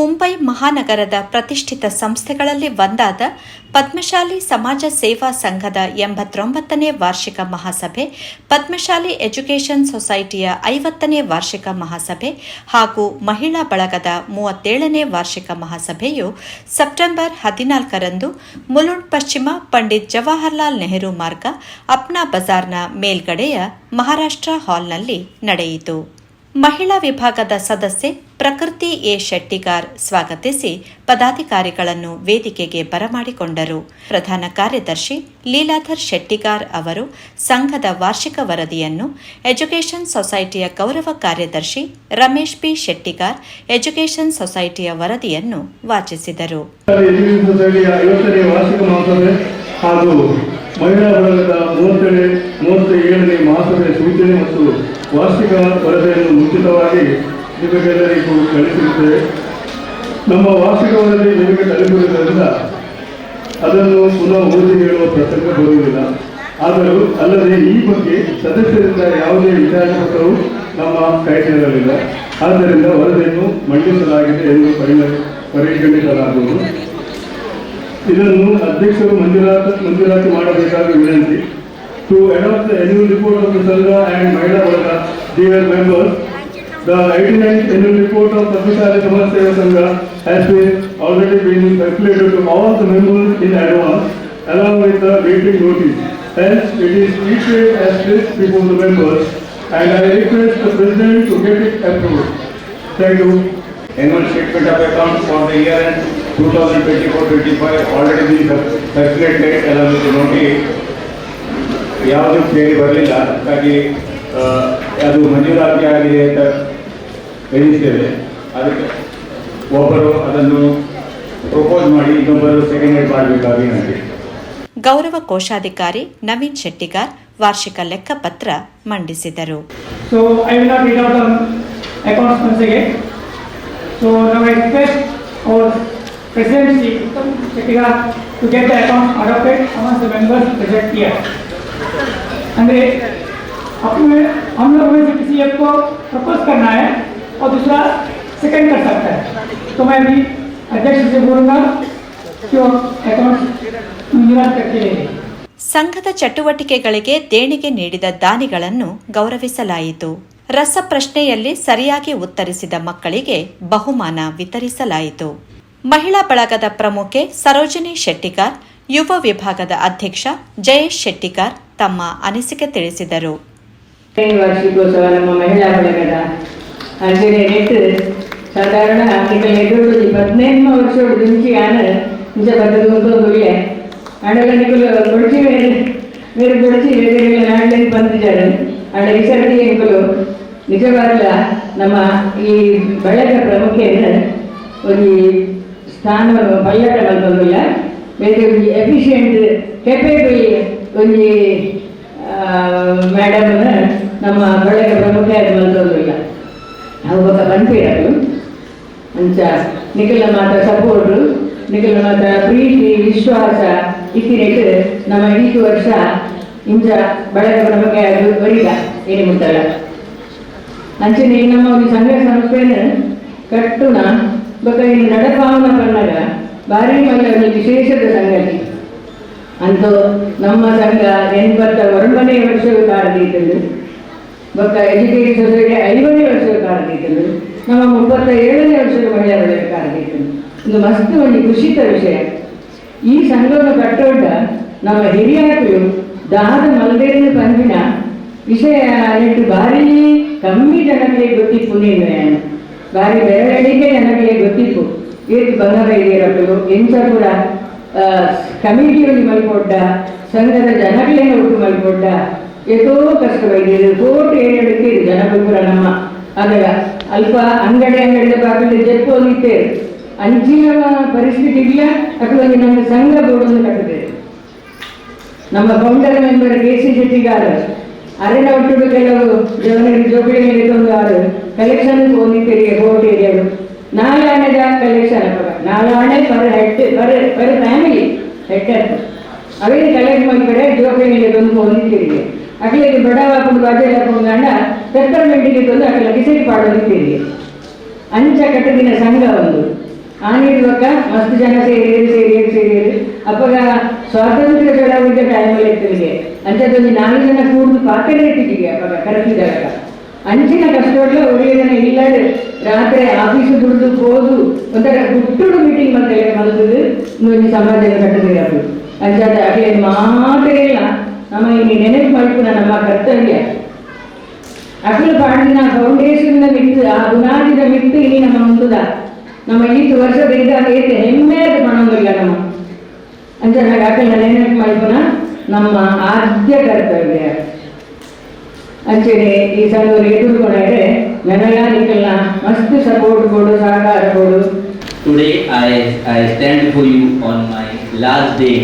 ಮುಂಬೈ ಮಹಾನಗರದ ಪ್ರತಿಷ್ಠಿತ ಸಂಸ್ಥೆಗಳಲ್ಲಿ ಒಂದಾದ ಪದ್ಮಶಾಲಿ ಸಮಾಜ ಸೇವಾ ಸಂಘದ 89ನೇ ವಾರ್ಷಿಕ ಮಹಾಸಭೆ, ಪದ್ಮಶಾಲಿ ಎಜುಕೇಷನ್ ಸೊಸೈಟಿಯ 50ನೇ ವಾರ್ಷಿಕ ಮಹಾಸಭೆ ಹಾಗೂ ಮಹಿಳಾ ಬಳಗದ 37ನೇ ವಾರ್ಷಿಕ ಮಹಾಸಭೆಯು ಸೆಪ್ಟೆಂಬರ್ 14ರಂದು ಮುಲುಂಡ್ ಪಶ್ಚಿಮ ಪಂಡಿತ್ ಜವಾಹರಲಾಲ್ ನೆಹರು ಮಾರ್ಗ, ಅಪ್ನಾ ಬಜಾರ್ನ ಮೇಲ್ಗಡೆಯ ಮಹಾರಾಷ್ಟ್ರ ಹಾಲ್ನಲ್ಲಿ ನಡೆಯಿತು. ಮಹಿಳಾ ವಿಭಾಗದ ಸದಸ್ಯೆ ಪ್ರಕೃತಿ ಎ ಶೆಟ್ಟಿಗಾರ್ ಸ್ವಾಗತಿಸಿ ಪದಾಧಿಕಾರಿಗಳನ್ನು ವೇದಿಕೆಗೆ ಬರಮಾಡಿಕೊಂಡರು. ಪ್ರಧಾನ ಕಾರ್ಯದರ್ಶಿ ಲೀಲಾಧರ್ ಶೆಟ್ಟಿಗಾರ್ ಅವರು ಸಂಘದ ವಾರ್ಷಿಕ ವರದಿಯನ್ನು, ಎಜುಕೇಷನ್ ಸೊಸೈಟಿಯ ಗೌರವ ಕಾರ್ಯದರ್ಶಿ ರಮೇಶ್ ಪಿ ಶೆಟ್ಟಿಗಾರ್ ಎಜುಕೇಷನ್ ಸೊಸೈಟಿಯ ವರದಿಯನ್ನು ವಾಚಿಸಿದರು. ಮಹಿಳಾ ಬಳಗದ 37ನೇ ಮಹಾಸಭೆಯ ಸೂಚನೆ ಮತ್ತು ವಾರ್ಷಿಕ ವರದಿಯನ್ನು ಮುಂಚಿತವಾಗಿ ನಿಮಗೆಲ್ಲರಿಗೂ ಕಳಿಸಿರುತ್ತೇವೆ. ನಮ್ಮ ವಾರ್ಷಿಕ ವರದಿ ನಿಮಗೆ ತಲುಪಿರುವುದರಿಂದ ಅದನ್ನು ಪುನಃ ಓದಿ ಹೇಳುವ ಪ್ರಸಂಗ ಬರುವುದಿಲ್ಲ. ಆದರೂ ಅಲ್ಲದೆ ಈ ಬಗ್ಗೆ ಸದಸ್ಯರಿಂದ ಯಾವುದೇ ವಿಚಾರಪತ್ರವು ನಮ್ಮ ಕೈ ಸೇರಲಿಲ್ಲ. ಆದ್ದರಿಂದ ವರದಿಯನ್ನು ಮಂಡಿಸಲಾಗಿದೆ ಎಂದು ಪರಿಗಣಿಸಲಾಗುವುದು. ಇದನ್ನು ಅಧ್ಯಕ್ಷರು ಮಂಜೂರಾತಿ ಮಾಡಬೇಕಾದ ವಿನಂತಿ. To adopt the annual report of the Sangha and Mahila Balaga, dear members, the 89th annual report of Padmashali Samaj Seva Sangha has already been circulated to all the members in advance along with the waiting notice. Hence, it is issued as placed before the members and I request the President to get it approved. Thank you. Annual statement of accounts for the year end 2024-25 already been circulated along with the notice. ಯಾವುದೂ ಸೇರಿ ಬರಲಿಲ್ಲ, ಹಾಗಾಗಿ ಅದು ಮಂಜೂರಾತಿ ಆಗಿದೆ ಅಂತ ಹೇಳಿದ್ದೇವೆ. ಅದಕ್ಕೆ ಒಬ್ಬರು ಅದನ್ನು ಪ್ರಪೋಸ್ ಮಾಡಿ ಇನ್ನೊಬ್ಬರು ಸೆಕೆಂಡ್ ಮಾಡಬೇಕಾಗಿ ನನಗೆ. ಗೌರವ ಕೋಶಾಧಿಕಾರಿ ನವೀನ್ ಶೆಟ್ಟಿಗಾರ್ ವಾರ್ಷಿಕ ಲೆಕ್ಕಪತ್ರ ಮಂಡಿಸಿದರು. So I will not read out the accounts once again. So now I request our President Shektigar to get the accounts adopted amongst the members present here. अंदर हम लोग में से किसी एक को प्रपोज करना है और दूसरा सेकंड कर सकता है. तो मैं अभी अध्यक्ष से बोलूँगा कि वो अकाउंट मंजूरात करके ले. ಸಂಘದ ಚಟುವಟಿಕೆಗಳಿಗೆ ದೇಣಿಗೆ ನೀಡಿದ ದಾನಿಗಳನ್ನು ಗೌರವಿಸಲಾಯಿತು. ರಸಪ್ರಶ್ನೆಯಲ್ಲಿ ಸರಿಯಾಗಿ ಉತ್ತರಿಸಿದ ಮಕ್ಕಳಿಗೆ ಬಹುಮಾನ ವಿತರಿಸಲಾಯಿತು. ಮಹಿಳಾ ಬಳಗದ ಪ್ರಮುಖೆ ಸರೋಜಿನಿ ಶೆಟ್ಟಿಗಾರ್, ಯುವ ವಿಭಾಗದ ಅಧ್ಯಕ್ಷ ಜಯೇಶ್ ಶೆಟ್ಟಿಗಾರ್ ತಮ್ಮ ಅನಿಸಿಕೆ ತಿಳಿಸಿದರು. ವಾರ್ಷಿಕೋತ್ಸವ ನಮ್ಮ ಮಹಿಳಾ ಬಳಗದ ನೆಟ್ಟು ಸಾಧಾರಣ ಎದುರು 15 ವರ್ಷ ದುಂಚಿಯಾನ ನಿಜ ಬದಲುಗೊಳ್ಳೆ ಅಣ್ಣಲ್ಲ ನಿಕಲು ಕೊಡ್ಚಿ ಮೇರೆ ಕೊಡ್ಚಿ ಬೇರೆ ನಾಡಲ್ಲಿ ಬಂದಿದ್ದಾರೆ. ಅಣ್ಣ ವಿಸರ್ತಿ ಎಂಕಲು ನಿಜವಾಗಲ್ಲ ನಮ್ಮ ಈ ಬಳಗ ಪ್ರಮುಖೇನು ಒಂದು ಸ್ಥಾನವನ್ನು ಪಲ್ಲಟ ಮಲ್ಪೊಂದಿಲ್ಲ. ಬೇರೆ ಒಂದು ಎಫಿಷಿಯೆಂಟ್ ಕೆಪೇಬಲ್ ಒಂದು ಮೇಡಮ್ ನಮ್ಮ ಬಳಗ ಪ್ರಮುಖ ಮಲ್ಪೊಂದಿಲ್ಲ. ಅವು ಪಂಪಿರೋದು ಅಂಚ ನಿಖಿಲ ಮಾತ್ರ ಸಪೋರ್ಟು, ನಿಖಿಲ ಮಾತ್ರ ಪ್ರೀತಿ ವಿಶ್ವಾಸ ಇತ್ತಿನೆಟ್ಟು ನಮ್ಮ ಈ ವರ್ಷ ಇಂಚ ಬಳಗ ಪ್ರಮುಖ ಅದು ಬರೀಲ್ಲ ಏನು ಮುಟ್ಟಲ್ಲ. ಅಂಚನೆ ನಮ್ಮ ಒಂದು ಸಂಘ ಸಂಸ್ಥೆನ ಕಟ್ಟುನ ಬೊಕ್ಕ ಇನ್ನು ನಡಪಾವನ ಪನ್ನಗ ಭಾರಿ ಮಲ್ಲ ಒಂದು ವಿಶೇಷದ ಸಂಗತಿ ಅಂತೂ ನಮ್ಮ ಸಂಘ 89ನೇ ವರ್ಷವು ಕಾರದೀತಂದು, ಬೊಕ್ಕ ಎಜುಕೇಷನ್ ಸೊಸೈಟಿ 5ನೇ ವರ್ಷವು ಕಾರದೀತಂದು, ನಮ್ಮ 37ನೇ ವರ್ಷದ ಮಹಿಳಾ ಬಳಗ ಕಾರದೀತಂದು. ಒಂದು ಮಸ್ತ್ ಒಂದು ಖುಷಿತ ವಿಷಯ. ಈ ಸಂಘವನ್ನು ಕಟ್ಟೋಡ ನಮ್ಮ ಹಿರಿಯರು ದಾದ ಮಲ್ದೇರಿನ ಪಂಜಿನ ವಿಷಯ ನೆಟ್ಟು ಭಾರಿ ಕಮ್ಮಿ ಜನಗಳಿಗೆ ಗೊತ್ತಿಪ್ಪು. ನೀನು ಭಾರಿ ಬೆರಳಿಗೆ ಜನಗಳಿಗೆ ಗೊತ್ತಿಪ್ಪು ಏತು ಬಂಗಾರ ಹಿರಿಯರಗಳು ಎಂಚ ಕೂಡ ಕಮಿಟಿಯಲ್ಲಿ ಮಲ್ಕೊಡ್ಡ ಸಂಘದ ಜನಗಳೇನು ಒಟ್ಟು ಮಲ್ಕೊಡ್ಡ ಎಷ್ಟೋ ಕಷ್ಟವಾಗಿದ್ದು ಕೋಟು ಏನೇಳಕ್ಕೆ ಜನಗಳು ಕೂಡ ನಮ್ಮ ಅದರ ಅಲ್ಪ ಅಂಗಡಿದ ಬಾಗಿಲು ಜಪ್ಪು ಹೋಗಿತ್ತೇವೆ. ಅಂಚಿನ ಪರಿಸ್ಥಿತಿ ಇಲ್ಲ. ಅಥವಾ ನಮ್ಮ ಸಂಘ ಬೋರ್ಡನ್ನು ಕಟ್ಟಿದ್ದೇವೆ. ನಮ್ಮ ಫೌಂಡರ್ ಮೆಂಬರ್ ಕೆ.ಸಿ. ಶೆಟ್ಟಿಗಾರ್ ಅರೆನ ಒಟ್ಟು ಕೆಲವು ಜವನರಿಗೆ ಜೋಬಳಿ ಮೇಲೆ ತಂದು ಆರು ಕಲೆಕ್ಷನ್ ಹೋಗಿದ್ದೇವೆ. ಕೋರ್ಟ್ ಏರಿಯಾಗಳು 4 ಆಣೆದ ಕಲೆಕ್ಷನ್ ಅಪ್ಪ 4 ಆಣೆ ಪರ್ ಫ್ಯಾಮಿಲಿ ಹೆಡ್ ಅವೇ ಕಲೆಕ್ಟ್ ಮಾಡಿ ಜೋಬಳಿ ಮೇಲೆ ತಂದು ಹೋಗಿದ್ದೇವೆ. ಅಟ್ಲಿಗೆ ಬಡವ ಹಾಕೊಂಡು ಬಾಜೆಲ್ಲ ಹಾಕೊಂಡು ಅಣ್ಣ ಪೆಪ್ಪರ್ಮೆಂಟಿಗೆ ತಂದು ಅಟ್ಲ ಡಿಸೈಡ್ ಮಾಡೋದಿದ್ದೇವೆ. ಅಂಚ ಕಟ್ಟದಿನ ಸಂಘ ಒಂದು ಆನಿರುವಾಗ ಮಸ್ತ್ ಜನ ಸೇರಿ ಅಪ್ಪಗ ಸ್ವಾತಂತ್ರ್ಯ ಚಳವಳಿದ ಟೈಮಲ್ಲಿ ಇರ್ತದೆ ಅಂಚದೊಂದು 4 ಜನ ಕೂಡಿದು ಪಾತ್ರೆ ಇಟ್ಟಿದ್ದೀವಿ ಅಪ್ಪಗ ಕರೆಸಿದಾಗ ಅಂಚಿನ ಕಷ್ಟವಲ್ಲ ಒಳ್ಳೆಯದನ್ನ ಇಲ್ಲದೆ ರಾತ್ರಿ ಆಫೀಸ್ ಬಿಡುದು ಹೋದು ಒಂಥರ ಗುಟ್ಟುಡು ಮೀಟಿಂಗ್ ಮಾಡ್ತೇವೆ ಮಲಗುದು ಒಂದು ಸಮಾಜದ ಕಟ್ಟದಿರೋದು ಅಂಚಾದ ಅದೇ ಮಾತ್ರ ಇಲ್ಲ ನಮ್ಮ ಇಲ್ಲಿ ನೆನಪು ಮಾಡ್ಕೊಂಡು ನಮ್ಮ ಕರ್ತವ್ಯ ಅಖಿಲ ಪಾಡಿನ ಫೌಂಡೇಶನ್ ಮಿತ್ತು ಆ ಬುನಾದಿದ ಮಿತ್ತು ಇಲ್ಲಿ ನಮ್ಮ ಮುಂದುದ ನಮ್ಮ ಈತು ವರ್ಷದಿಂದ ಏತೆ ಹೆಮ್ಮೆ ಅದು ಮಾಡೋದಿಲ್ಲ ನಮ್ಮ ಅಂತ ನನಗೆ ಅಖಿಲ ನೆನಪು ಮಾಡ್ಕೊನ ನಮ್ಮ ಆದ್ಯ ಕರ್ತವ್ಯ ಅಂಚೆನೆ ಈ ಸಂಘವನ್ನು ಎದುರುಕೊಂಡ್ರೆ ನನಗ ನಿಕ್ಕಲ್ಲ ಮಸ್ತ್ ಸಪೋರ್ಟ್ ಕೊಡು ಸಹಕಾರ ಕೊಡು. Today I stand before you on my last day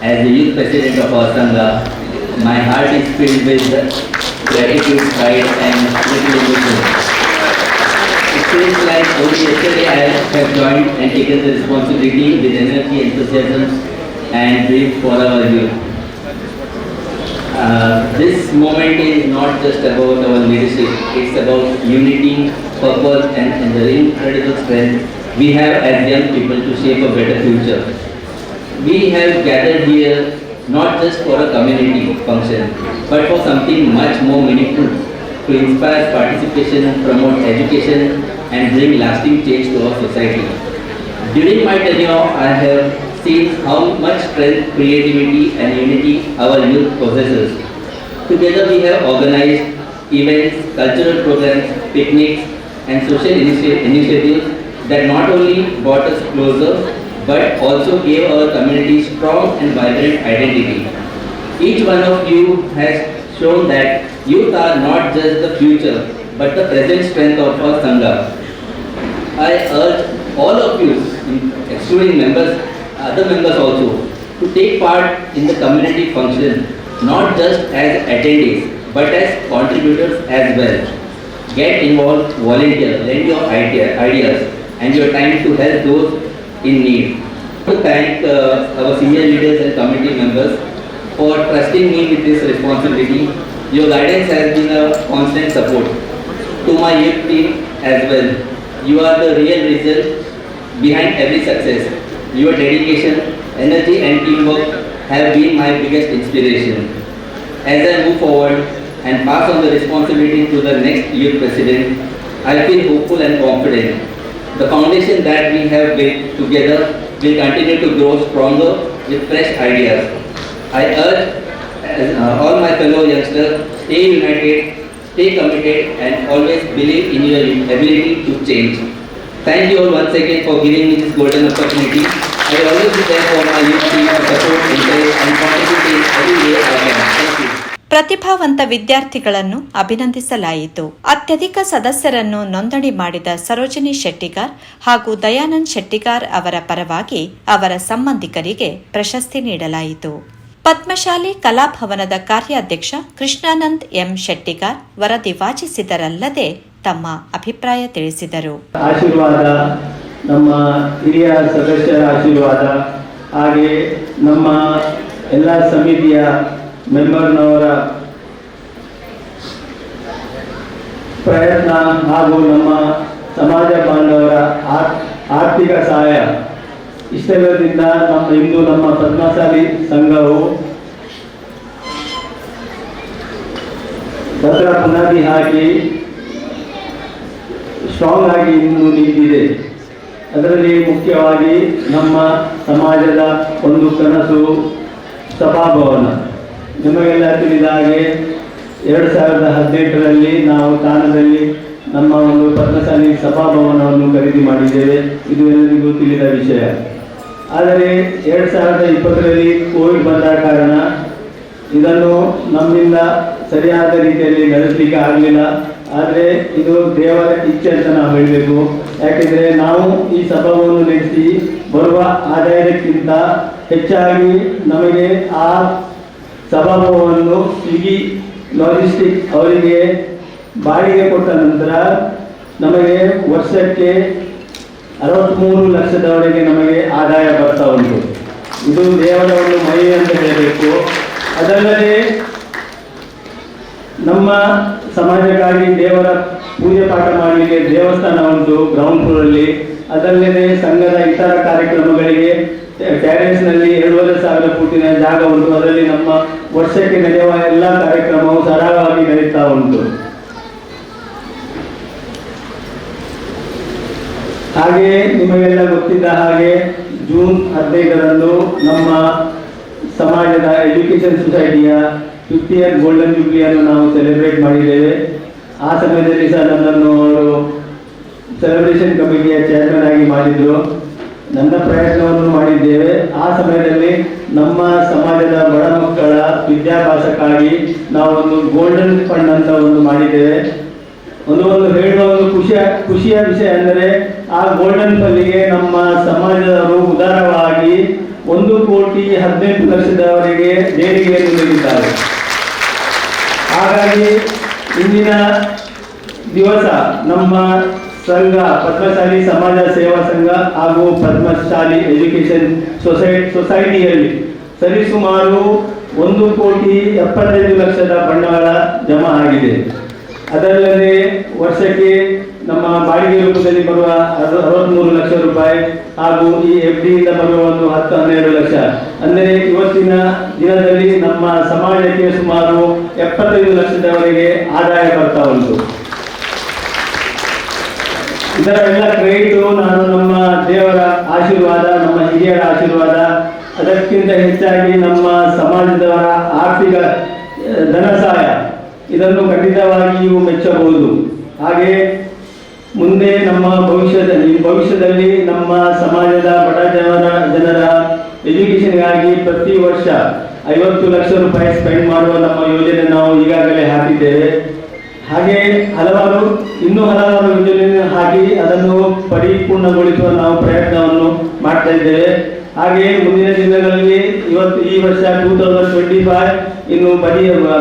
as the youth president of our Sangha. My heart is filled with gratitude, pride and little emotion. It feels like only yesterday I have joined and taken the responsibility with energy, enthusiasm and dream for our youth. This moment is not just about our leadership, it's about unity, purpose and the incredible strength we have as young people to shape a better future. We have gathered here not just for a community function, but for something much more meaningful, to inspire participation, promote education and bring lasting change to our society. During my tenure, I have seen how much strength, creativity and unity our youth possesses. Together we have organized events, cultural programs, picnics and social initiatives that not only brought us closer but also gave our community strong and vibrant identity. Each one of you has shown that youth are not just the future but the present strength of our Sangha. I urge all of you, excluding members, other members also, to take part in the community function, not just as attendees, but as contributors as well. Get involved, volunteer, lend your ideas and your time to help those in need. To thank our senior leaders and committee members for trusting me with this responsibility. Your guidance has been a constant support. To my youth team as well, you are the real reason behind every success. Your dedication, energy and teamwork have been my biggest inspiration. As I move forward and pass on the responsibility to the next youth president, I feel hopeful and confident. The foundation that we have built together will continue to grow stronger with fresh ideas. I urge all my fellow youngsters, stay united, stay committed and always believe in your ability to change. Thank you all once again for giving me this golden opportunity. I will always be there for my youth team to support, encourage and contribute in every way I can. Thank you. ಪ್ರತಿಭಾವಂತ ವಿದ್ಯಾರ್ಥಿಗಳನ್ನು ಅಭಿನಂದಿಸಲಾಯಿತು. ಅತ್ಯಧಿಕ ಸದಸ್ಯರನ್ನು ನೋಂದಣಿ ಮಾಡಿದ ಸರೋಜಿನಿ ಶೆಟ್ಟಿಗಾರ್ ಹಾಗೂ ದಯಾನಂದ್ ಶೆಟ್ಟಿಗಾರ್ ಅವರ ಪರವಾಗಿ ಅವರ ಸಂಬಂಧಿಕರಿಗೆ ಪ್ರಶಸ್ತಿ ನೀಡಲಾಯಿತು. ಪದ್ಮಶಾಲಿ ಕಲಾಭವನದ ಕಾರ್ಯಾಧ್ಯಕ್ಷ ಕೃಷ್ಣಾನಂದ್ ಎಂ ಶೆಟ್ಟಿಗಾರ್ ವರದಿ ವಾಚಿಸಿದರಲ್ಲದೆ ತಮ್ಮ ಅಭಿಪ್ರಾಯ ತಿಳಿಸಿದರು. ಆಶೀರ್ವಾದ, ನಮ್ಮ ಹಿರಿಯ ಸದಸ್ಯರ ಆಶೀರ್ವಾದ, ಹಾಗೆ ನಮ್ಮ ಎಲ್ಲ ಸಮಿತಿಯ ಮೆಂಬರ್ನವರ ಪ್ರಯತ್ನ ಹಾಗೂ ನಮ್ಮ ಸಮಾಜ ಬಾಂಧವರ ಆರ್ಥಿಕ ಸಹಾಯ ಇಷ್ಟೆಲ್ಲದಿಂದ ನಮ್ಮ ಪದ್ಮಶಾಲಿ ಸಂಘವು ಭದ್ರ ಬುನಾದಿ ಹಾಕಿ ಸ್ಟ್ರಾಂಗ್ ಆಗಿ ಇನ್ನೂ ನಿಂತಿದೆ. ಅದರಲ್ಲಿ ಮುಖ್ಯವಾಗಿ ನಮ್ಮ ಸಮಾಜದ ಒಂದು ಕನಸು ಸಭಾಭವನ. ನಿಮಗೆಲ್ಲ ತಿಳಿದ ಹಾಗೆ 2018ರಲ್ಲಿ ನಾವು ತಾಣದಲ್ಲಿ ನಮ್ಮ ಒಂದು ಪದ್ಮಶಾಲಿ ಸಭಾಭವನವನ್ನು ಖರೀದಿ ಮಾಡಿದ್ದೇವೆ. ಇದು ಎಲ್ಲರಿಗೂ ತಿಳಿದ ವಿಷಯ. ಆದರೆ 2020ರಲ್ಲಿ ಕೋವಿಡ್ ಬಂದ ಕಾರಣ ಇದನ್ನು ನಮ್ಮಿಂದ ಸರಿಯಾದ ರೀತಿಯಲ್ಲಿ ನಡೆಸಲಿಕ್ಕೆ ಆಗಲಿಲ್ಲ. ಆದರೆ ಇದು ದೇವರ ಇಚ್ಛೆ ಅಂತ ನಾವು ಹೇಳಬೇಕು. ಯಾಕೆಂದರೆ ನಾವು ಈ ಸಭಾವನ್ನು ನಡೆಸಿ ಬರುವ ಆದಾಯಕ್ಕಿಂತ ಹೆಚ್ಚಾಗಿ ನಮಗೆ ಆ ಸಭಾಭವನವನ್ನು ಸ್ವಿಗ್ಗಿ ಲಾಜಿಸ್ಟಿಕ್ ಅವರಿಗೆ ಬಾಡಿಗೆ ಕೊಟ್ಟ ನಂತರ ನಮಗೆ ವರ್ಷಕ್ಕೆ 63 ಲಕ್ಷದವರೆಗೆ ನಮಗೆ ಆದಾಯ ಬರ್ತಾ ಉಂಟು. ಇದು ದೇವರ ಒಂದು ಮಹಿಮೆ ಅಂತ ಹೇಳಬೇಕು. ಅದಲ್ಲದೆ ನಮ್ಮ ಸಮಾಜಕ್ಕಾಗಿ ದೇವರ ಪೂಜೆ ಪಾಠ ಮಾಡಲಿಕ್ಕೆ ದೇವಸ್ಥಾನ ಉಂಟು ಗ್ರೌಂಡ್ ಫ್ಲೋರಲ್ಲಿ. ಅದಲ್ಲದೆ ಸಂಘದ ಇತರ ಕಾರ್ಯಕ್ರಮಗಳಿಗೆ ಟ್ಯಾರೇಸ್ನಲ್ಲಿ 2,500 ಫೂಟಿನ ಜಾಗ ಉಂಟು. ಅದರಲ್ಲಿ ನಮ್ಮ ವರ್ಷಕ್ಕೆ ನಡೆಯುವ ಎಲ್ಲ ಕಾರ್ಯಕ್ರಮವು ಸರಾಗವಾಗಿ ನಡೀತಾ ಉಂಟು. ಹಾಗೆಯೇ ನಿಮಗೆಲ್ಲ ಗೊತ್ತಿದ್ದ ಹಾಗೆ ಜೂನ್ 15ರಂದು ನಮ್ಮ ಸಮಾಜದ ಎಜುಕೇಷನ್ ಸೊಸೈಟಿಯ 50th ಗೋಲ್ಡನ್ ಜೂಬ್ಲಿಯನ್ನು ನಾವು ಸೆಲೆಬ್ರೇಟ್ ಮಾಡಿದ್ದೇವೆ. ಆ ಸಮಯದಲ್ಲಿ ಸಹ ನನ್ನನ್ನು ಅವರು ಸೆಲೆಬ್ರೇಷನ್ ಕಮಿಟಿಯ ಚೇರ್ಮನ್ ಆಗಿ ಮಾಡಿದ್ರು. ನನ್ನ ಪ್ರಯತ್ನವನ್ನು ಮಾಡಿದ್ದೇವೆ. ಆ ಸಮಯದಲ್ಲಿ ನಮ್ಮ ಸಮಾಜದ ಬಡ ಮಕ್ಕಳ ವಿದ್ಯಾಭ್ಯಾಸಕ್ಕಾಗಿ ನಾವು ಒಂದು ಗೋಲ್ಡನ್ ಫಂಡ್ ಅಂತ ಒಂದು ಮಾಡಿದ್ದೇವೆ. ಒಂದು ಹೇಳುವ ಒಂದು ಖುಷಿಯ ವಿಷಯ ಅಂದರೆ ಆ ಗೋಲ್ಡನ್ ಫಂಡಿಗೆ ನಮ್ಮ ಸಮಾಜದವರು ಉದಾರವಾಗಿ 1,18,00,000 ದೇಣಿಗೆಯನ್ನು ನೀಡಿದ್ದಾರೆ. ಹಾಗಾಗಿ ಇಂದಿನ ದಿವಸ ನಮ್ಮ ಸಂಘ ಪದ್ಮಶಾಲಿ ಸಮಾಜ ಸೇವಾ ಸಂಘ ಹಾಗೂ ಪದ್ಮಶಾಲಿ ಎಜುಕೇಷನ್ ಸೊಸೈಟಿಯಲ್ಲಿ ಸರಿಸುಮಾರು 1,75,00,000 ಬಂಡವಾಳ ಜಮಾ ಆಗಿದೆ. ಅದಲ್ಲದೆ ವರ್ಷಕ್ಕೆ ನಮ್ಮ ಬಾಡಿಗೆ ರೂಪದಲ್ಲಿ ಬರುವ 63 ಲಕ್ಷ ರೂಪಾಯಿ ಹಾಗೂ ಈ FD ಇಂದ ಬರುವ ಒಂದು 10-12 ಲಕ್ಷ, ಅಂದರೆ ಇವತ್ತಿನ ದಿನದಲ್ಲಿ ನಮ್ಮ ಸಮಾಜಕ್ಕೆ ಸುಮಾರು 75 ಲಕ್ಷದವರೆಗೆ ಆದಾಯ ಬರ್ತಾ ಉಂಟು. ಇದರ ಎಲ್ಲ ಕ್ರೆಡಿಟು ನಾನು ನಮ್ಮ ದೇವರ ಆಶೀರ್ವಾದ, ನಮ್ಮ ಹಿರಿಯರ ಆಶೀರ್ವಾದ, ಅದಕ್ಕಿಂತ ಹೆಚ್ಚಾಗಿ ನಮ್ಮ ಸಮಾಜದವರ ಆರ್ಥಿಕ ಧನ ಸಹಾಯ, ಇದನ್ನು ಖಂಡಿತವಾಗಿಯೂ ಮೆಚ್ಚಬಹುದು. ಹಾಗೆ ಮುಂದೆ ನಮ್ಮ ಭವಿಷ್ಯದಲ್ಲಿ ನಮ್ಮ ಸಮಾಜದ ಬಡ ಜನರ ಎಜುಕೇಷನ್ಗಾಗಿ ಪ್ರತಿ ವರ್ಷ 50 ಲಕ್ಷ ರೂಪಾಯಿ ಸ್ಪೆಂಡ್ ಮಾಡುವ ನಮ್ಮ ಯೋಜನೆ ನಾವು ಈಗಾಗಲೇ ಹಾಕಿದ್ದೇವೆ. ಹಾಗೆ ಇನ್ನೂ ಹಲವಾರು ಯೋಜನೆ ಹಾಕಿ ಅದನ್ನು ಪರಿಪೂರ್ಣಗೊಳಿಸುವ ನಾವು ಪ್ರಯತ್ನವನ್ನು ಮಾಡ್ತಾ ಇದ್ದೇವೆ. ಹಾಗೆ ಮುಂದಿನ ದಿನಗಳಲ್ಲಿ ಈ ವರ್ಷ 2025 ಇನ್ನು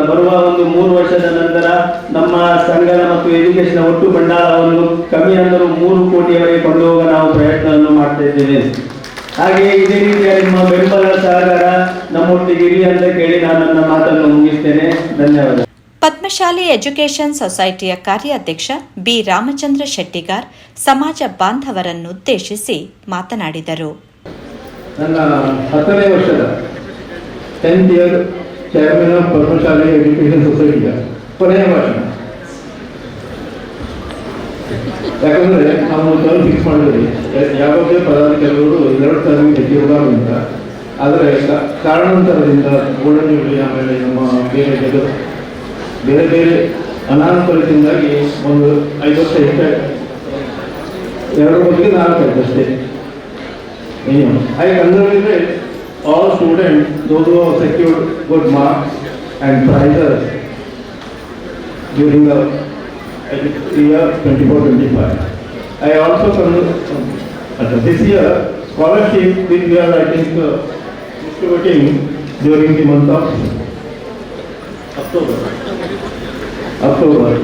ಬರುವ ಒಂದು 3 ವರ್ಷದ ನಂತರ ನಮ್ಮ ಸಂಘದ ಮತ್ತು ಎಜುಕೇಷನ್ ಒಟ್ಟು ಬಂಡವಾಳವನ್ನು ಕಮ್ಮಿ ಅಂದರೂ 3 ಕೋಟಿಯವರೆಗೆ ಕೊಂಡು ಹೋಗುವ ನಾವು ಪ್ರಯತ್ನವನ್ನು ಮಾಡ್ತಾ ಇದ್ದೇವೆ. ಹಾಗೆ ಇದೇ ರೀತಿಯ ನಿಮ್ಮ ಬೆಂಬಲ ಸಹಕಾರ ನಮ್ಮೊಟ್ಟಿಗೆ ಇರಲಿ ಅಂತ ಕೇಳಿ ನಾನು ನನ್ನ ಮಾತನ್ನು ಮುಗಿಸ್ತೇನೆ. ಧನ್ಯವಾದ. ಪದ್ಮಶಾಲಿ ಎಜುಕೇಷನ್ ಸೊಸೈಟಿಯ ಕಾರ್ಯಾಧ್ಯಕ್ಷ ಬಿ ರಾಮಚಂದ್ರ ಶೆಟ್ಟಿಗಾರ್ ಸಮಾಜ ಬಾಂಧವರನ್ನುದ್ದೇಶಿಸಿ ಮಾತನಾಡಿದರು. ನನ್ನ 10ನೇ ವರ್ಷದ 10th year chairman of Padmashali education ಸೊಸೈಟಿಯ ಕೊನೆಯ ಭಾಷಣ. ಯಾಕಂದರೆ ನಾವು ಟರ್ಮ್ ಫಿಕ್ಸ್ ಮಾಡಿದ್ವಿ, ಯಾವುದೇ ಪದಾಧಿಕಾರಿಗಳು 2 ಟರ್ಮಿಗೆ ಹೆಚ್ಚು ಹೋಗಲ್ಲ ಅಂತ. ಆದರೆ ಕಾರಣಾಂತರದಿಂದ ಗೋಲ್ಡನ್ ಜೂಬ್ಲಿ ಆಮೇಲೆ ನಮ್ಮ ಬೇರೆ ಬೇರೆ ಅನಾನುಕೂಲತೆಯಿಂದಾಗಿ ಒಂದು 5 ವರ್ಷ ಹೆಚ್ಚು, 2 ವರ್ಷಕ್ಕೆ 4 ಆಯ್ತು ಅಷ್ಟೇ. I congratulate all students, those who have secured good marks and prizes during the year 24-25. I also this year scholarship which we are distributing during the month of October,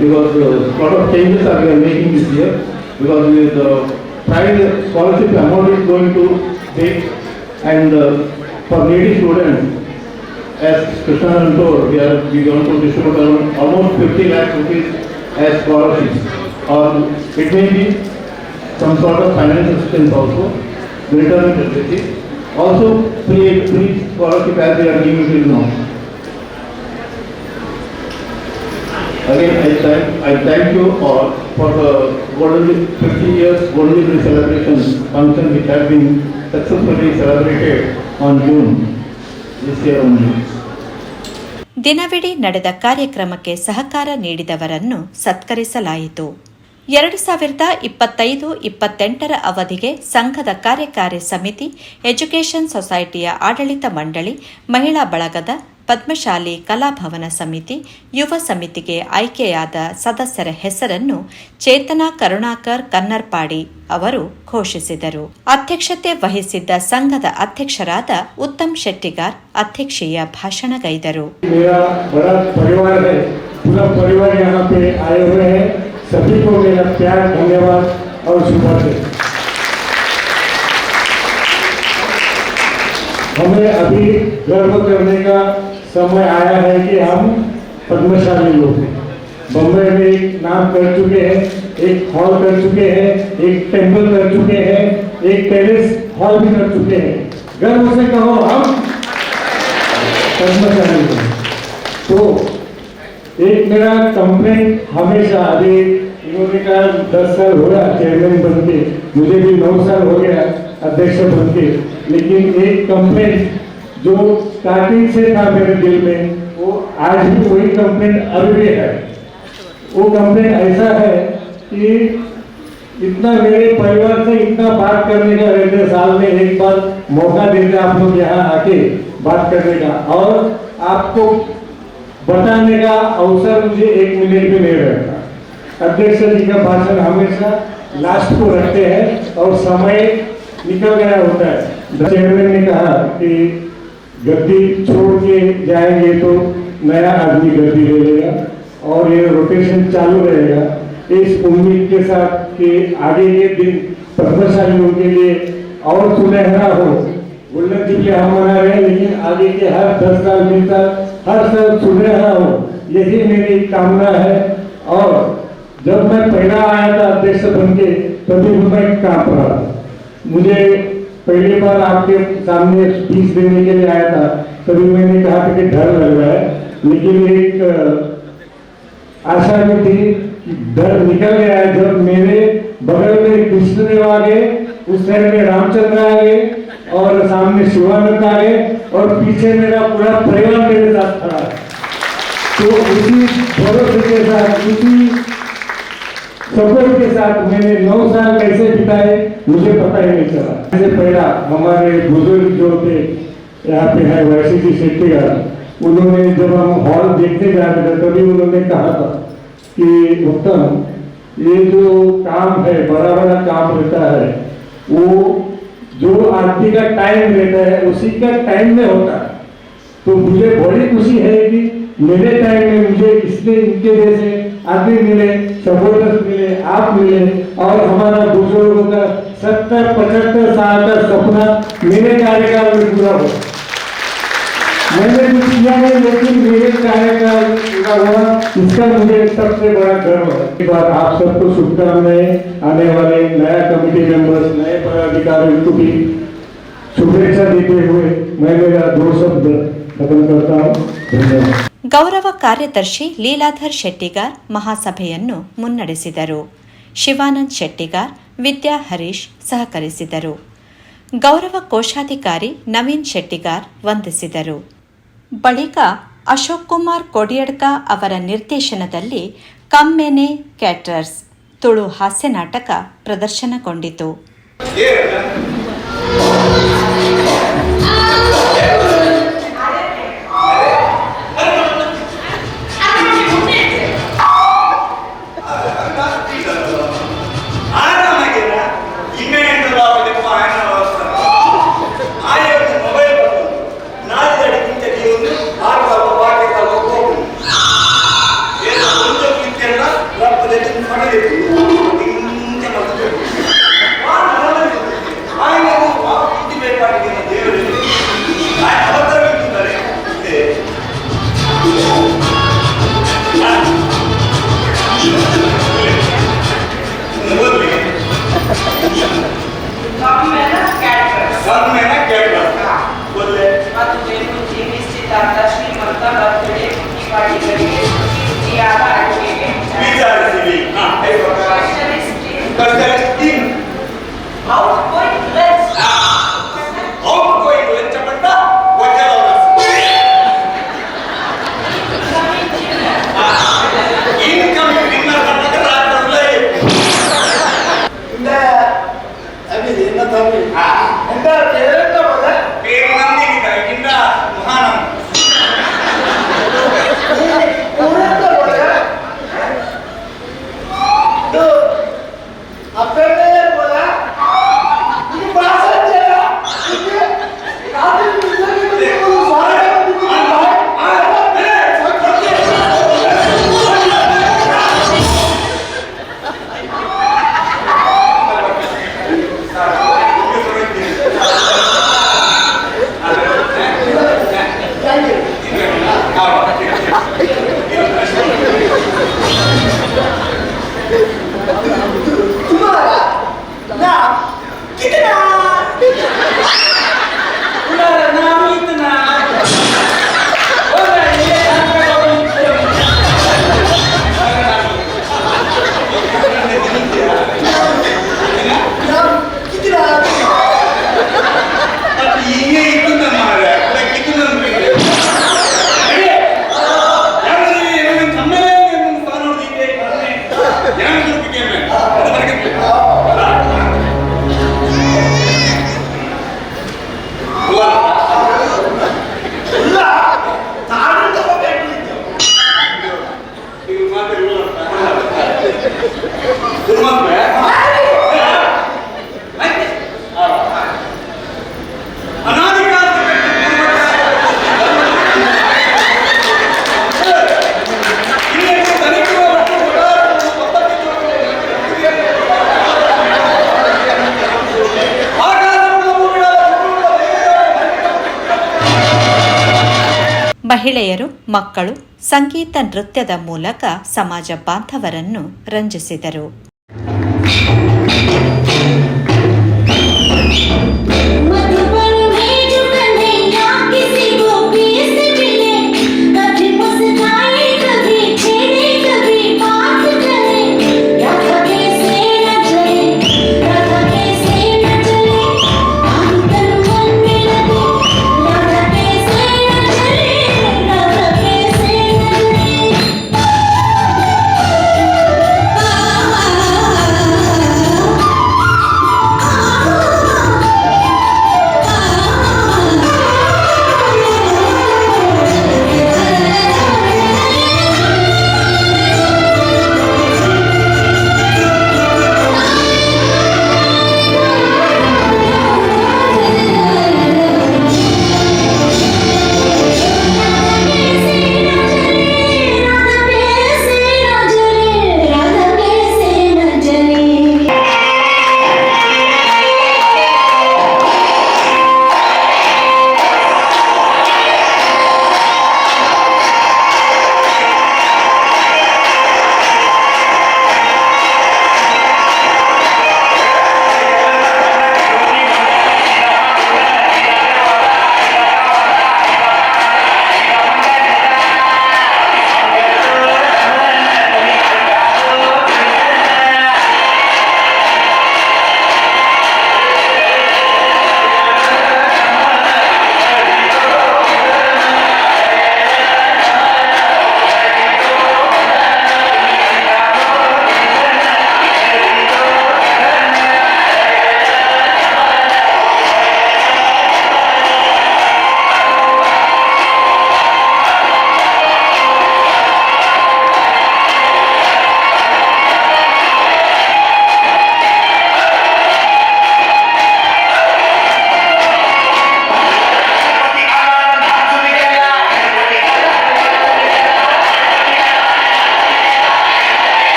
because a lot of changes are we are making this year, because the prize scholarship amount is going to big, and for needy students, as Krishna told, we want to distribute around almost 50 lakh rupees as scholarships, or it may be some sort of financial assistance also, return facility, also free scholarship as we are giving it now. Again, I thank you all for the 50 years Golden Jubilee celebration function which has been successfully celebrated on June this year only. ದಿನವಿಡೀ ನಡೆದ ಕಾರ್ಯಕ್ರಮಕ್ಕೆ ಸಹಕಾರ ನೀಡಿದವರನ್ನು ಸತ್ಕರಿಸಲಾಯಿತು. 2025-28 ಅವಧಿಗೆ ಸಂಘದ ಕಾರ್ಯಕಾರಿ ಸಮಿತಿ, education ಸೊಸೈಟಿಯ ಆಡಳಿತ ಮಂಡಳಿ, ಮಹಿಳಾ ಬಳಗದ, ಪದ್ಮಶಾಲಿ ಕಲಾಭವನ ಸಮಿತಿ, ಯುವ ಸಮಿತಿಗೆ ಆಯ್ಕೆಯಾದ ಸದಸ್ಯರ ಹೆಸರನ್ನು ಚೇತನಾ ಕರುಣಾಕರ್ ಕನ್ನರ್ಪಾಡಿ ಅವರು ಘೋಷಿಸಿದರು. ಅಧ್ಯಕ್ಷತೆ ವಹಿಸಿದ್ದ ಸಂಘದ ಅಧ್ಯಕ್ಷರಾದ ಉತ್ತಮ್ ಶೆಟ್ಟಿಗಾರ್ ಅಧ್ಯಕ್ಷೀಯ ಭಾಷಣಗೈದರು. सभी को मेरा प्यार, धन्यवाद और शुभकामनाएं। हमें अभी गर्व करने का समय आया है कि हम पद्मशाली लोग हैं। बम्बई में एक नाम कर चुके हैं, एक हॉल कर चुके हैं, एक टेम्पल कर चुके हैं, एक टेरेस हॉल भी कर चुके हैं। गर्व से कहो हम पद्मशाली हैं। तो एक मेरा कंप्लेंट हमेशा, अभी इन्होंने कहा 10 साल हो गया चेयरमैन बन के, मुझे भी 9 साल हो गया अध्यक्ष बन के, लेकिन एक कंप्लेंट जो स्टार्टिंग से था मेरे दिल में, वो आज भी वही कंप्लेंट अभी भी है। वो कंप्लेंट ऐसा है कि इतना मेरे परिवार से इतना बात करने का रहते, साल में एक बार मौका देते आप लोग यहाँ आके बात करने का, और आपको बताने का अवसर मुझे 1 मिनट भी नहीं रहता। अध्यक्ष जी का भाषण हमेशा लास्ट को रखते हैं और समय निकल गया होता है। चेयरमैन ने कहा कि गद्दी छोड़ के जाएंगे तो नया आदमी गद्दी ले लेगा और ये रोटेशन चालू रहेगा, इस उम्मीद के साथ कि आगे के दिन पद्मशालियों के लिए और सुनहरा हो। गोल्डन जुबली हम मना रहे हैं, लेकिन आगे के हर 10 साल 20 साल हर साल सुनहरा हो, यही मेरी कामना है। और जब मैं पहला आया था अध्यक्ष बन के, तभी मैं कांप रहा था। मुझे पहली बार आपके सामने स्पीच देने के लिए आया था, तभी मैंने कहा था कि डर लग रहा है, लेकिन एक आशा भी थी कि डर निकल गया है। जब मेरे बगल में कृष्णदेव आ गए, उस साइड में रामचंद्र आ गए और सामने शिवानंद आ गए और पीछे मेरा पूरा परिवार मेरे साथ खड़ा है। तो उसी भरोसे के साथ, उसी सपोर्ट के साथ मैंने 9 साल कैसे बिताए मुझे पता ही नहीं चला। इससे पहला हमारे बुजुर्ग जो थे यहाँ पे है वैसी जी शेट्टीगार, उन्होंने जब हम हॉल देखने जा रहे थे तभी उन्होंने कहा था कि उत्तम ये जो काम है, बड़ा बड़ा काम रहता है, वो जो आदमी का टाइम रहता है उसी का टाइम में होता है। तो मुझे बड़ी खुशी है कि मेरे टाइम में मुझे इसलिए इनके जैसे आदमी मिले, सपोर्टर्स मिले, आप मिले, और हमारा बुजुर्गों का 70-75 साल का सपना मेरे कार्यकाल में पूरा हो। मैंने कुछ किया नहीं, लेकिन मेरे कार्यकाल पूरा हुआ, इसका मुझे सबसे बड़ा गर्व है। एक बार आप सबको शुभकामनाएं, आने वाले नया कमेटी मेंबर्स, नए पदाधिकारियों को भी शुभेच्छा देते हुए मैं मेरा 2 शब्द खत्म करता हूँ। धन्यवाद। ಗೌರವ ಕಾರ್ಯದರ್ಶಿ ಲೀಲಾಧರ್ ಶೆಟ್ಟಿಗಾರ್ ಮಹಾಸಭೆಯನ್ನು ಮುನ್ನಡೆಸಿದರು. ಶಿವಾನಂದ್ ಶೆಟ್ಟಿಗಾರ್, ವಿದ್ಯಾ ಹರೀಶ್ ಸಹಕರಿಸಿದರು. ಗೌರವ ಕೋಶಾಧಿಕಾರಿ ನವೀನ್ ಶೆಟ್ಟಿಗಾರ್ ವಂದಿಸಿದರು. ಬಳಿಕ ಅಶೋಕ್ ಕುಮಾರ್ ಕೊಡಿಯಡ್ಕ ಅವರ ನಿರ್ದೇಶನದಲ್ಲಿ ಕಮ್ಮೆನೆ ಕ್ಯಾಟರರ್ಸ್ ತುಳು ಹಾಸ್ಯ ನಾಟಕ ಪ್ರದರ್ಶನಗೊಂಡಿತು. After ಮಹಿಳೆಯರು, ಮಕ್ಕಳು ಸಂಗೀತ ನೃತ್ಯದ ಮೂಲಕ ಸಮಾಜ ಬಾಂಧವರನ್ನು ರಂಜಿಸಿದರು.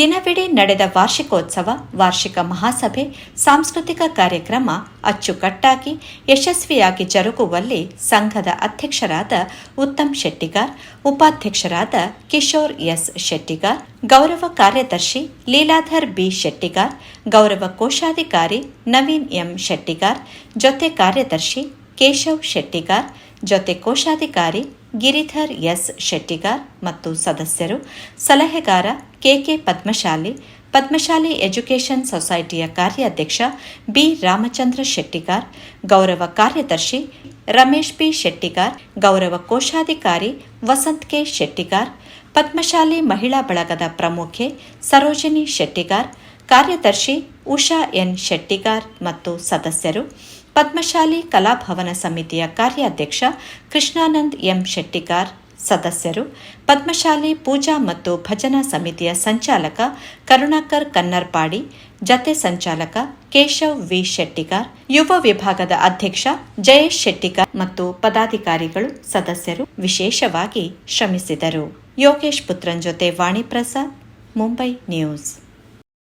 ದಿನವಿಡೀ ನಡೆದ ವಾರ್ಷಿಕೋತ್ಸವ, ವಾರ್ಷಿಕ ಮಹಾಸಭೆ, ಸಾಂಸ್ಕೃತಿಕ ಕಾರ್ಯಕ್ರಮ ಅಚ್ಚುಕಟ್ಟಾಗಿ ಯಶಸ್ವಿಯಾಗಿ ಜರುಗುವಲ್ಲಿ ಸಂಘದ ಅಧ್ಯಕ್ಷರಾದ ಉತ್ತಮ್ ಶೆಟ್ಟಿಗಾರ್, ಉಪಾಧ್ಯಕ್ಷರಾದ ಕಿಶೋರ್ ಎಸ್ ಶೆಟ್ಟಿಗಾರ್, ಗೌರವ ಕಾರ್ಯದರ್ಶಿ ಲೀಲಾಧರ್ ಬಿ ಶೆಟ್ಟಿಗಾರ್, ಗೌರವ ಕೋಶಾಧಿಕಾರಿ ನವೀನ್ ಎಂ ಶೆಟ್ಟಿಗಾರ್, ಜೊತೆ ಕಾರ್ಯದರ್ಶಿ ಕೇಶವ್ ಶೆಟ್ಟಿಗಾರ್, ಜೊತೆ ಕೋಶಾಧಿಕಾರಿ ಗಿರಿಧರ್ ಎಸ್ ಶೆಟ್ಟಿಗಾರ್ ಮತ್ತು ಸದಸ್ಯರು, ಸಲಹೆಗಾರ ಕೆಕೆ ಪದ್ಮಶಾಲಿ ಎಜುಕೇಷನ್ ಸೊಸೈಟಿಯ ಕಾರ್ಯಾಧ್ಯಕ್ಷ ಬಿ ರಾಮಚಂದ್ರ ಶೆಟ್ಟಿಗಾರ್, ಗೌರವ ಕಾರ್ಯದರ್ಶಿ ರಮೇಶ್ ಬಿ ಶೆಟ್ಟಿಗಾರ್, ಗೌರವ ಕೋಶಾಧಿಕಾರಿ ವಸಂತ್ ಕೆ ಶೆಟ್ಟಿಗಾರ್, ಪದ್ಮಶಾಲಿ ಮಹಿಳಾ ಬಳಗದ ಪ್ರಮುಖೆ ಸರೋಜಿನಿ ಶೆಟ್ಟಿಗಾರ್, ಕಾರ್ಯದರ್ಶಿ ಉಷಾ ಎನ್ ಶೆಟ್ಟಿಗಾರ್ ಮತ್ತು ಸದಸ್ಯರು, ಪದ್ಮಶಾಲಿ ಕಲಾಭವನ ಸಮಿತಿಯ ಕಾರ್ಯಾಧ್ಯಕ್ಷ ಕೃಷ್ಣಾನಂದ್ ಎಂ ಶೆಟ್ಟಿಗಾರ್, ಸದಸ್ಯರು, ಪದ್ಮಶಾಲಿ ಪೂಜಾ ಮತ್ತು ಭಜನಾ ಸಮಿತಿಯ ಸಂಚಾಲಕ ಕರುಣಾಕರ್ ಕನ್ನರ್ಪಾಡಿ, ಜತೆ ಸಂಚಾಲಕ ಕೇಶವ್ ವಿ ಶೆಟ್ಟಿಗಾರ್, ಯುವ ವಿಭಾಗದ ಅಧ್ಯಕ್ಷ ಜಯೇಶ್ ಶೆಟ್ಟಿಗಾರ್ ಮತ್ತು ಪದಾಧಿಕಾರಿಗಳು, ಸದಸ್ಯರು ವಿಶೇಷವಾಗಿ ಶ್ರಮಿಸಿದರು. ಯೋಗೇಶ್ ಪುತ್ರನ್ ಜೊತೆ ವಾಣಿ ಪ್ರಸಾದ್, ಮುಂಬೈ ನ್ಯೂಸ್.